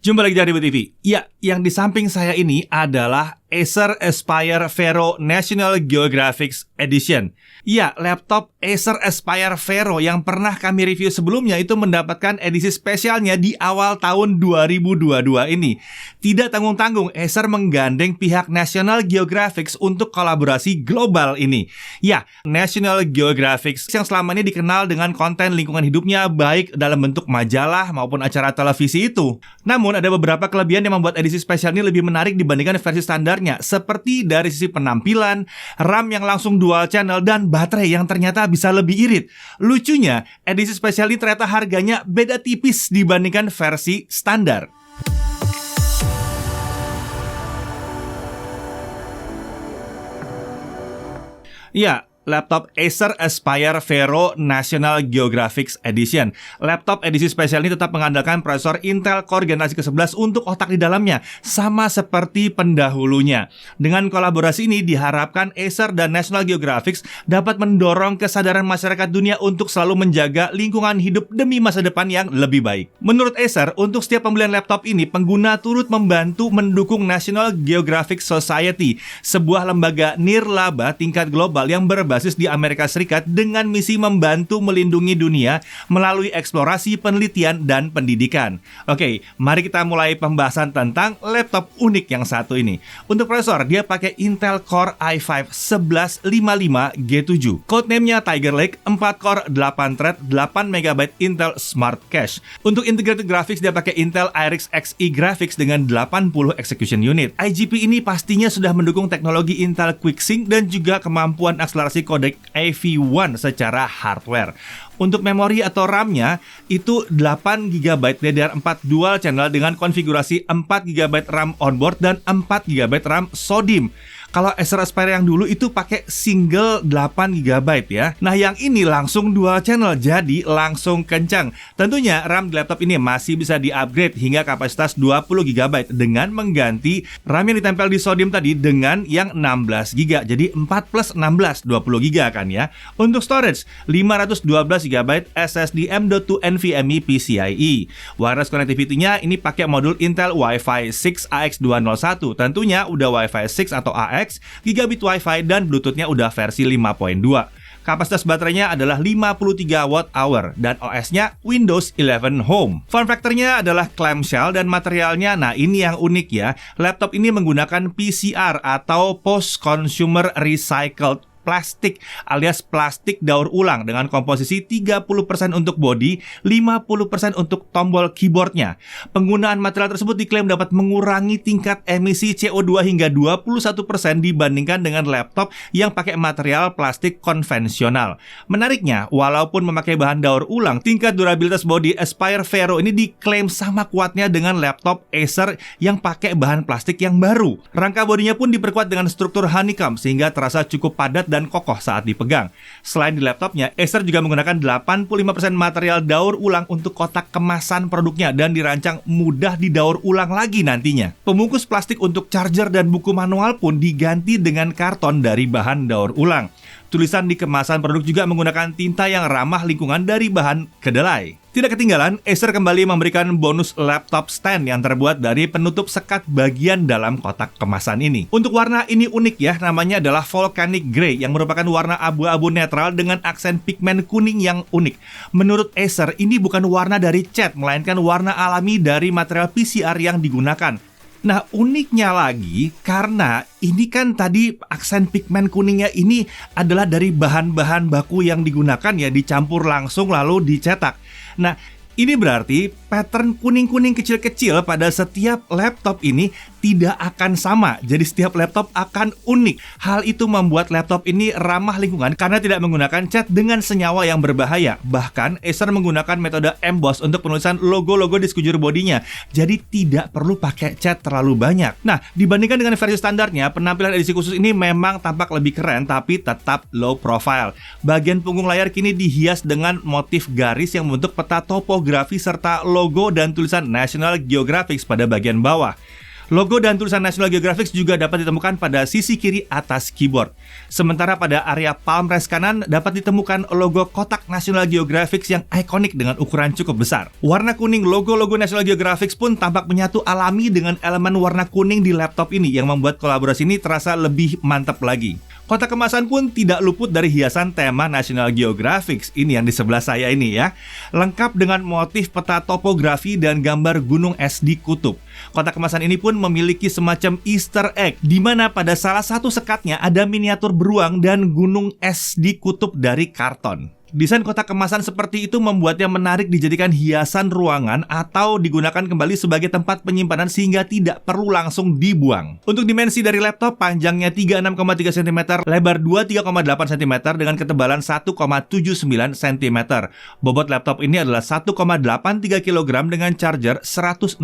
Jumpa lagi dari TV. Ya, yang di samping saya ini adalah Acer Aspire Vero National Geographic Edition. Ya, laptop Acer Aspire Vero yang pernah kami review sebelumnya itu mendapatkan edisi spesialnya di awal tahun 2022 ini. Tidak tanggung-tanggung, Acer menggandeng pihak National Geographic untuk kolaborasi global ini. Ya, National Geographic yang selama ini dikenal dengan konten lingkungan hidupnya baik dalam bentuk majalah maupun acara televisi itu. Namun ada beberapa kelebihan yang membuat edisi spesial ini lebih menarik dibandingkan versi standarnya, seperti dari sisi penampilan, RAM yang langsung dual channel, dan baterai yang ternyata bisa lebih irit. Lucunya, edisi spesial ini ternyata harganya beda tipis dibandingkan versi standar. Ya, laptop Acer Aspire Vero National Geographic Edition. Laptop edisi spesial ini tetap mengandalkan prosesor Intel Core generasi ke-11 untuk otak di dalamnya, sama seperti pendahulunya. Dengan kolaborasi ini diharapkan Acer dan National Geographic dapat mendorong kesadaran masyarakat dunia untuk selalu menjaga lingkungan hidup demi masa depan yang lebih baik. Menurut Acer, untuk setiap pembelian laptop ini, pengguna turut membantu mendukung National Geographic Society, sebuah lembaga nirlaba tingkat global yang berbasis di Amerika Serikat dengan misi membantu melindungi dunia melalui eksplorasi, penelitian, dan pendidikan. Oke, mari kita mulai pembahasan tentang laptop unik yang satu ini. Untuk prosesor, dia pakai Intel Core i5 1155G7. Codename-nya Tiger Lake, 4 core, 8 thread, 8MB Intel Smart Cache. Untuk integrated graphics, dia pakai Intel Iris Xe Graphics dengan 80 execution unit. IGP ini pastinya sudah mendukung teknologi Intel QuickSync dan juga kemampuan akselerasi kodek AV1 secara hardware. Untuk memori atau RAM-nya itu 8GB DDR4 dual channel dengan konfigurasi 4GB RAM onboard dan 4GB RAM SODIMM. Kalau Acer Aspire yang dulu itu pakai single 8GB ya. Nah, yang ini langsung dual channel, jadi langsung kencang. Tentunya RAM di laptop ini masih bisa di-upgrade hingga kapasitas 20GB dengan mengganti RAM yang ditempel di SODIMM tadi dengan yang 16GB. Jadi 4 plus 16, 20GB kan ya. Untuk storage, 512GB SSD M.2 NVMe PCIe. Wireless connectivity-nya ini pakai modul Intel Wi-Fi 6 AX201. Tentunya udah Wi-Fi 6 atau AX, gigabit Wi-Fi, dan Bluetooth-nya udah versi 5.2. Kapasitas baterainya adalah 53 Wh dan OS-nya Windows 11 Home. Form factor-nya adalah clamshell dan materialnya, nah ini yang unik ya. Laptop ini menggunakan PCR atau Post Consumer Recycled plastik alias plastik daur ulang dengan komposisi 30% untuk bodi, 50% untuk tombol keyboardnya. Penggunaan material tersebut diklaim dapat mengurangi tingkat emisi CO2 hingga 21% dibandingkan dengan laptop yang pakai material plastik konvensional. Menariknya, walaupun memakai bahan daur ulang, tingkat durabilitas bodi Aspire Vero ini diklaim sama kuatnya dengan laptop Acer yang pakai bahan plastik yang baru. Rangka bodinya pun diperkuat dengan struktur honeycomb sehingga terasa cukup padat dan kokoh saat dipegang. Selain di laptopnya, Acer juga menggunakan 85% material daur ulang untuk kotak kemasan produknya dan dirancang mudah didaur ulang lagi nantinya. Pembungkus plastik untuk charger dan buku manual pun diganti dengan karton dari bahan daur ulang. Tulisan di kemasan produk juga menggunakan tinta yang ramah lingkungan dari bahan kedelai. Tidak ketinggalan, Acer kembali memberikan bonus laptop stand yang terbuat dari penutup sekat bagian dalam kotak kemasan ini. Untuk warna ini unik ya, namanya adalah Volcanic Grey yang merupakan warna abu-abu netral dengan aksen pigmen kuning yang unik. Menurut Acer, ini bukan warna dari cat, melainkan warna alami dari material PCR yang digunakan. Nah, uniknya lagi, karena ini kan tadi aksen pigmen kuningnya ini adalah dari bahan-bahan baku yang digunakan ya, dicampur langsung lalu dicetak. Nah, ini berarti pattern kuning-kuning kecil-kecil pada setiap laptop ini tidak akan sama. Jadi setiap laptop akan unik. Hal itu membuat laptop ini ramah lingkungan karena tidak menggunakan cat dengan senyawa yang berbahaya. Bahkan Acer menggunakan metode emboss untuk penulisan logo-logo di sekujur bodinya. Jadi tidak perlu pakai cat terlalu banyak. Nah, dibandingkan dengan versi standarnya, penampilan edisi khusus ini memang tampak lebih keren tapi tetap low profile. Bagian punggung layar kini dihias dengan motif garis yang membentuk peta topografi serta logo dan tulisan National Geographic pada bagian bawah. Logo dan tulisan National Geographic juga dapat ditemukan pada sisi kiri atas keyboard. Sementara pada area palm rest kanan dapat ditemukan logo kotak National Geographic yang ikonik dengan ukuran cukup besar. Warna kuning logo-logo National Geographic pun tampak menyatu alami dengan elemen warna kuning di laptop ini yang membuat kolaborasi ini terasa lebih mantap lagi. Kotak kemasan pun tidak luput dari hiasan tema National Geographic ini yang di sebelah saya ini ya. Lengkap dengan motif peta topografi dan gambar gunung es di kutub. Kotak kemasan ini pun memiliki semacam Easter egg di mana pada salah satu sekatnya ada miniatur beruang dan gunung es di kutub dari karton. Desain kotak kemasan seperti itu membuatnya menarik dijadikan hiasan ruangan atau digunakan kembali sebagai tempat penyimpanan sehingga tidak perlu langsung dibuang. Untuk dimensi dari laptop, panjangnya 36,3 cm, lebar 23,8 cm dengan ketebalan 1,79 cm. Bobot laptop ini adalah 1,83 kg dengan charger 165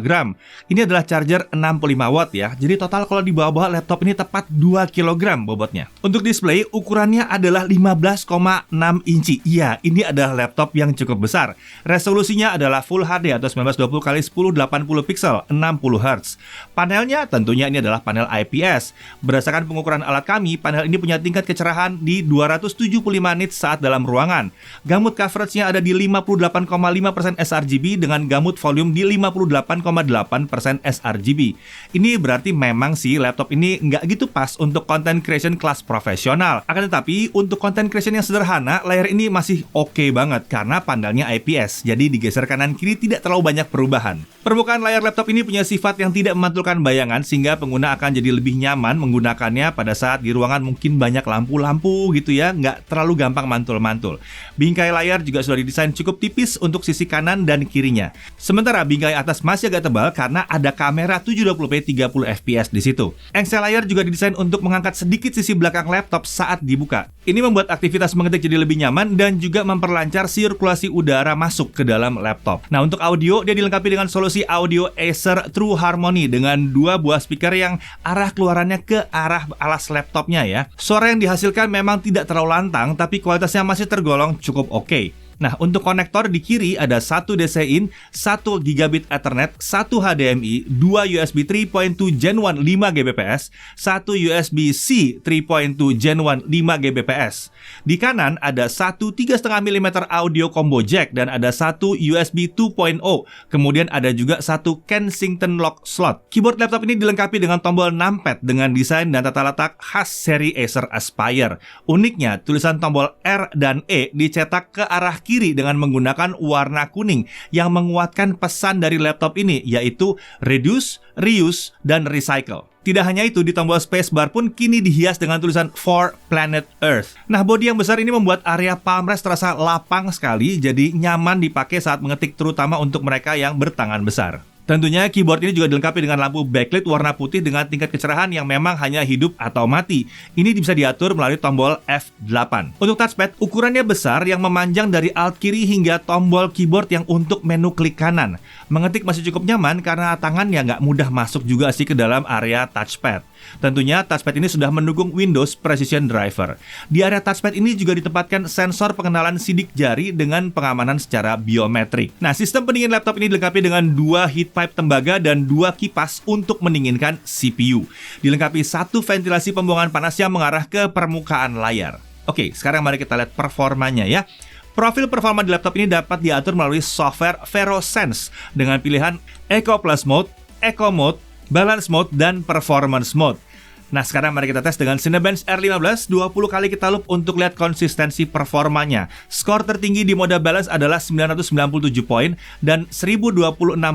gram. Ini adalah charger 65 watt ya. Jadi total kalau dibawa-bawa laptop ini tepat 2 kg bobotnya. Untuk display, ukurannya adalah 15,6 inci. Iya, ini adalah laptop yang cukup besar. Resolusinya adalah Full HD atau 1920x1080 pixel, 60 Hz. Panelnya tentunya ini adalah panel IPS. Berdasarkan pengukuran alat kami, panel ini punya tingkat kecerahan di 275 nits saat dalam ruangan. Gamut coveragenya ada di 58,5% sRGB dengan gamut volume di 58,8% sRGB. Ini berarti memang sih laptop ini nggak gitu pas untuk content creation kelas profesional. Akan tetapi, untuk content creation yang sederhana, layar ini masih oke banget karena panelnya IPS, jadi digeser kanan kiri tidak terlalu banyak perubahan. Permukaan layar laptop ini punya sifat yang tidak memantulkan bayangan sehingga pengguna akan jadi lebih nyaman menggunakannya pada saat di ruangan mungkin banyak lampu-lampu gitu ya, nggak terlalu gampang mantul-mantul. Bingkai layar juga sudah didesain cukup tipis untuk sisi kanan dan kirinya. Sementara bingkai atas masih agak tebal karena ada kamera 720p 30fps di situ. Engsel layar juga didesain untuk mengangkat sedikit sisi belakang laptop saat dibuka. Ini membuat aktivitas mengetik jadi lebih nyaman dan juga memperlancar sirkulasi udara masuk ke dalam laptop. Nah, untuk audio, dia dilengkapi dengan solusi audio Acer True Harmony dengan 2 buah speaker yang arah keluarannya ke arah alas laptopnya ya. Suara yang dihasilkan memang tidak terlalu lantang, tapi kualitasnya masih tergolong cukup oke. Nah, untuk konektor di kiri ada 1 DC in, 1 gigabit Ethernet, 1 HDMI, 2 USB 3.2 Gen 1 5 Gbps, 1 USB-C 3.2 Gen 1 5 Gbps. Di kanan ada 1 3,5 mm audio combo jack dan ada 1 USB 2.0. Kemudian ada juga 1 Kensington lock slot. Keyboard laptop ini dilengkapi dengan tombol numpad dengan desain dan tata letak khas seri Acer Aspire. Uniknya, tulisan tombol R dan E dicetak ke arah kiri dengan menggunakan warna kuning yang menguatkan pesan dari laptop ini, yaitu reduce, reuse, dan recycle. Tidak hanya itu, di tombol spacebar pun kini dihias dengan tulisan For Planet Earth. Nah, bodi yang besar ini membuat area palm rest terasa lapang sekali, jadi nyaman dipakai saat mengetik terutama untuk mereka yang bertangan besar. Tentunya keyboard ini juga dilengkapi dengan lampu backlit warna putih dengan tingkat kecerahan yang memang hanya hidup atau mati. Ini bisa diatur melalui tombol F8. Untuk touchpad, ukurannya besar yang memanjang dari alt kiri hingga tombol keyboard yang untuk menu klik kanan. Mengetik masih cukup nyaman karena tangannya nggak mudah masuk juga sih ke dalam area touchpad. Tentunya touchpad ini sudah mendukung Windows Precision Driver. Di area touchpad ini juga ditempatkan sensor pengenalan sidik jari dengan pengamanan secara biometrik. Nah, sistem pendingin laptop ini dilengkapi dengan 2 heat pipe tembaga dan 2 kipas untuk mendinginkan CPU. Dilengkapi 1 ventilasi pembuangan panas yang mengarah ke permukaan layar. Oke, sekarang mari kita lihat performanya ya. Profil performa di laptop ini dapat diatur melalui software VeroSense dengan pilihan Eco Plus Mode, Eco Mode, Balance Mode, dan Performance Mode. Nah, sekarang mari kita tes dengan Cinebench R15, 20 kali kita loop untuk lihat konsistensi performanya. Skor tertinggi di mode balance adalah 997 poin dan 1026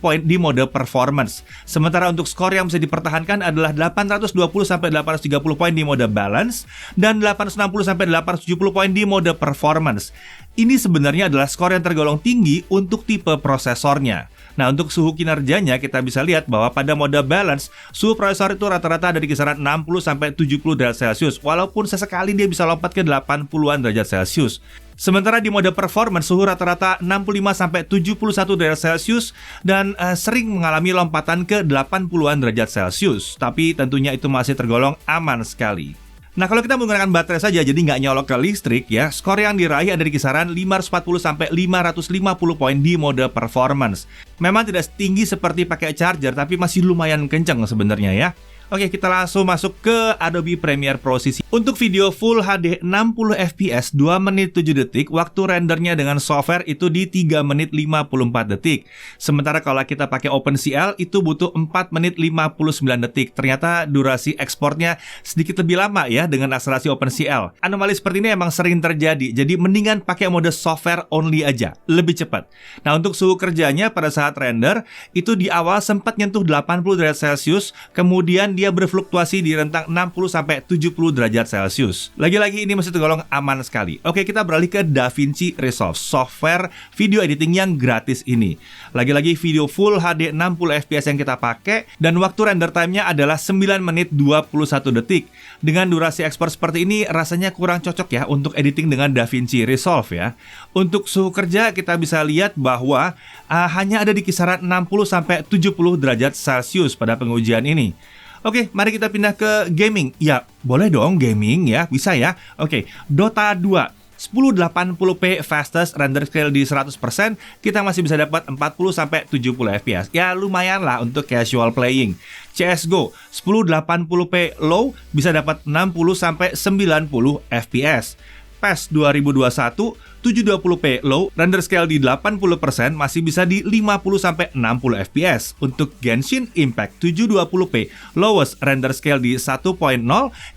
poin di mode performance. Sementara untuk skor yang bisa dipertahankan adalah 820-830 poin di mode balance dan 860-870 poin di mode performance. Ini sebenarnya adalah skor yang tergolong tinggi untuk tipe prosesornya. Nah, untuk suhu kinerjanya kita bisa lihat bahwa pada mode balance, suhu prosesor itu rata-rata ada di kisaran 60-70 derajat Celcius, walaupun sesekali dia bisa lompat ke 80-an derajat Celcius. Sementara di mode performance, suhu rata-rata 65-71 derajat Celcius dan sering mengalami lompatan ke 80-an derajat Celcius. Tapi tentunya itu masih tergolong aman sekali. Nah, kalau kita menggunakan baterai saja, jadi nggak nyolok ke listrik ya, skor yang diraih ada di kisaran 540 sampai 550 poin di mode performance. Memang tidak setinggi seperti pakai charger, tapi masih lumayan kenceng sebenarnya ya. Oke, kita langsung masuk ke Adobe Premiere Pro CC. Untuk video Full HD 60 fps 2 menit 7 detik, waktu rendernya dengan software itu di 3 menit 54 detik. Sementara kalau kita pakai OpenCL itu butuh 4 menit 59 detik. Ternyata durasi ekspornya sedikit lebih lama ya dengan akselerasi OpenCL. Anomali seperti ini emang sering terjadi, jadi mendingan pakai mode software only aja, lebih cepat. Nah, untuk suhu kerjanya pada saat render, itu di awal sempat nyentuh 80 derajat Celcius, kemudian dia berfluktuasi di rentang 60 sampai 70 derajat Celcius. Lagi-lagi ini masih tergolong aman sekali. Oke, kita beralih ke DaVinci Resolve, software video editing yang gratis ini. Lagi-lagi video Full HD 60 fps yang kita pakai, dan waktu render time-nya adalah 9 menit 21 detik. Dengan durasi ekspor seperti ini rasanya kurang cocok ya untuk editing dengan DaVinci Resolve ya. Untuk suhu kerja kita bisa lihat bahwa hanya ada di kisaran 60 sampai 70 derajat Celcius pada pengujian ini. Oke, mari kita pindah ke gaming. Ya, boleh dong gaming ya, bisa ya. Oke, Dota 2 1080p fastest render scale di 100%, kita masih bisa dapat 40 sampai 70 fps. Ya, lumayan lah untuk casual playing. CS:GO 1080p low bisa dapat 60 sampai 90 fps. PES 2021 720p low, render scale di 80% masih bisa di 50 sampai 60 fps. Untuk Genshin Impact 720p lowest render scale di 1.0,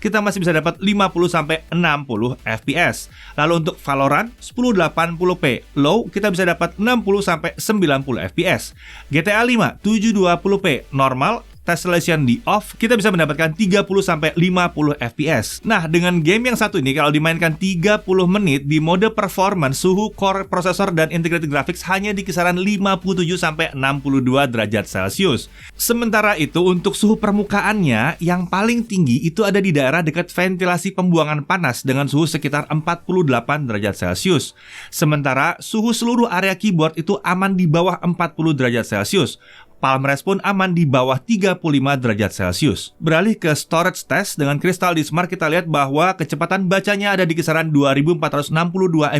kita masih bisa dapat 50 sampai 60 fps. Lalu untuk Valorant 1080p low, kita bisa dapat 60 sampai 90 fps. GTA 5 720p normal, tessellation di off, kita bisa mendapatkan 30 sampai 50 fps. Nah, dengan game yang satu ini kalau dimainkan 30 menit di mode performance, suhu core prosesor dan integrated graphics hanya di kisaran 57 sampai 62 derajat Celcius. Sementara itu untuk suhu permukaannya yang paling tinggi itu ada di daerah dekat ventilasi pembuangan panas dengan suhu sekitar 48 derajat Celcius. Sementara suhu seluruh area keyboard itu aman di bawah 40 derajat Celcius. Palm rest pun aman di bawah 35 derajat Celcius. Beralih ke storage test dengan Crystal Disk Mark, kita lihat bahwa kecepatan bacanya ada di kisaran 2462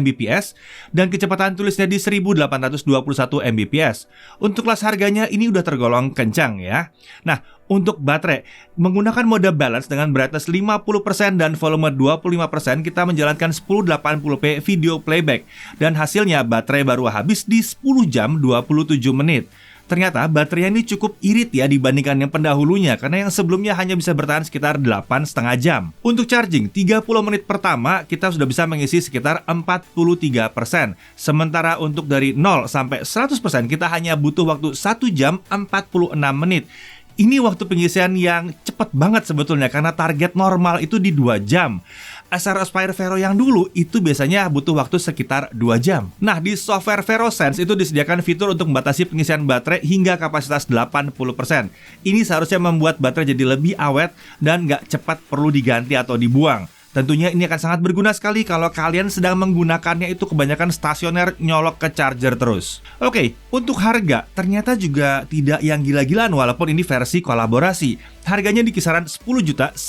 Mbps dan kecepatan tulisnya di 1821 Mbps. Untuk kelas harganya ini udah tergolong kencang ya. Nah, untuk baterai, menggunakan mode balance dengan brightness 50% dan volume 25%, kita menjalankan 1080p video playback. Dan hasilnya baterai baru habis di 10 jam 27 menit. Ternyata baterainya ini cukup irit ya dibandingkan yang pendahulunya, karena yang sebelumnya hanya bisa bertahan sekitar 8,5 jam. Untuk charging, 30 menit pertama kita sudah bisa mengisi sekitar 43%. Sementara untuk dari 0 sampai 100% kita hanya butuh waktu 1 jam 46 menit. Ini waktu pengisian yang cepat banget sebetulnya, karena target normal itu di 2 jam. Acer Aspire Vero yang dulu itu biasanya butuh waktu sekitar 2 jam. Nah, di software VeroSense itu disediakan fitur untuk membatasi pengisian baterai hingga kapasitas 80%. Ini seharusnya membuat baterai jadi lebih awet dan nggak cepat perlu diganti atau dibuang. Tentunya ini akan sangat berguna sekali kalau kalian sedang menggunakannya itu kebanyakan stasioner nyolok ke charger terus. Oke, untuk harga ternyata juga tidak yang gila-gilaan walaupun ini versi kolaborasi. Harganya di kisaran 10.999.000.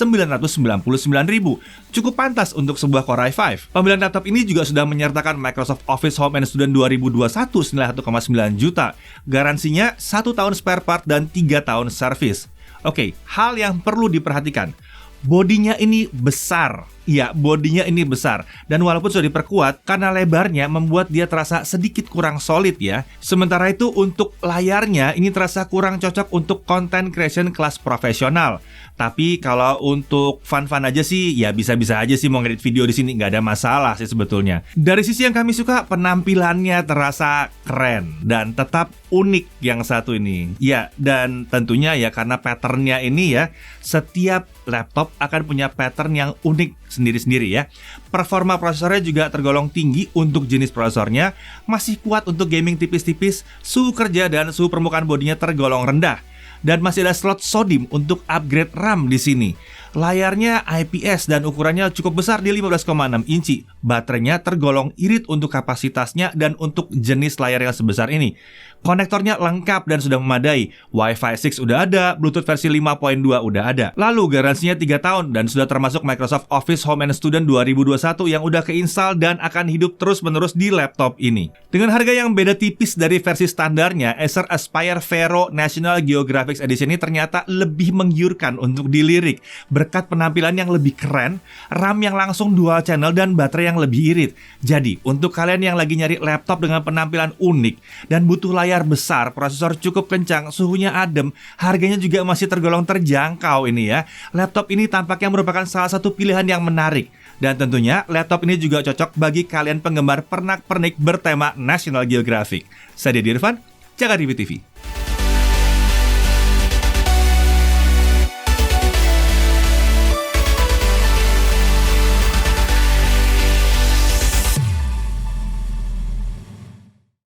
Cukup pantas untuk sebuah Core i5. Pembelian laptop ini juga sudah menyertakan Microsoft Office Home and Student 2021 senilai 1,9 juta. Garansinya 1 tahun spare part dan 3 tahun service. Oke, hal yang perlu diperhatikan. Bodinya ini besar. Ya, bodinya ini besar. Dan walaupun sudah diperkuat, karena lebarnya membuat dia terasa sedikit kurang solid ya. Sementara itu untuk layarnya ini terasa kurang cocok untuk content creation kelas profesional. Tapi kalau untuk fun-fun aja sih, ya bisa-bisa aja sih mau ngedit video di sini, nggak ada masalah sih sebetulnya. Dari sisi yang kami suka, penampilannya terasa keren dan tetap unik yang satu ini. Ya, dan tentunya ya karena patternnya ini ya, setiap laptop akan punya pattern yang unik sendiri-sendiri ya. Performa prosesornya juga tergolong tinggi untuk jenis prosesornya, masih kuat untuk gaming tipis-tipis, suhu kerja dan suhu permukaan bodinya tergolong rendah. dan masih ada slot SODIMM untuk upgrade RAM di sini. Layarnya IPS dan ukurannya cukup besar di 15,6 inci. Baterainya tergolong irit untuk kapasitasnya dan untuk jenis layar yang sebesar ini. Konektornya lengkap dan sudah memadai. Wi-Fi 6 udah ada, Bluetooth versi 5.2 udah ada. Lalu garansinya 3 tahun dan sudah termasuk Microsoft Office Home and Student 2021 yang udah keinstall dan akan hidup terus-menerus di laptop ini. Dengan harga yang beda tipis dari versi standarnya, Acer Aspire Vero National Geographic Edition ini ternyata lebih menggiurkan untuk dilirik berkat penampilan yang lebih keren, RAM yang langsung dual channel dan baterai yang lebih irit. Jadi, untuk kalian yang lagi nyari laptop dengan penampilan unik dan butuh layar besar, prosesor cukup kencang, suhunya adem, harganya juga masih tergolong terjangkau ini ya. Laptop ini tampaknya merupakan salah satu pilihan yang menarik. Dan tentunya laptop ini juga cocok bagi kalian penggemar pernak-pernik bertema National Geographic. Saya Deddy Irfan, Jakarta TV.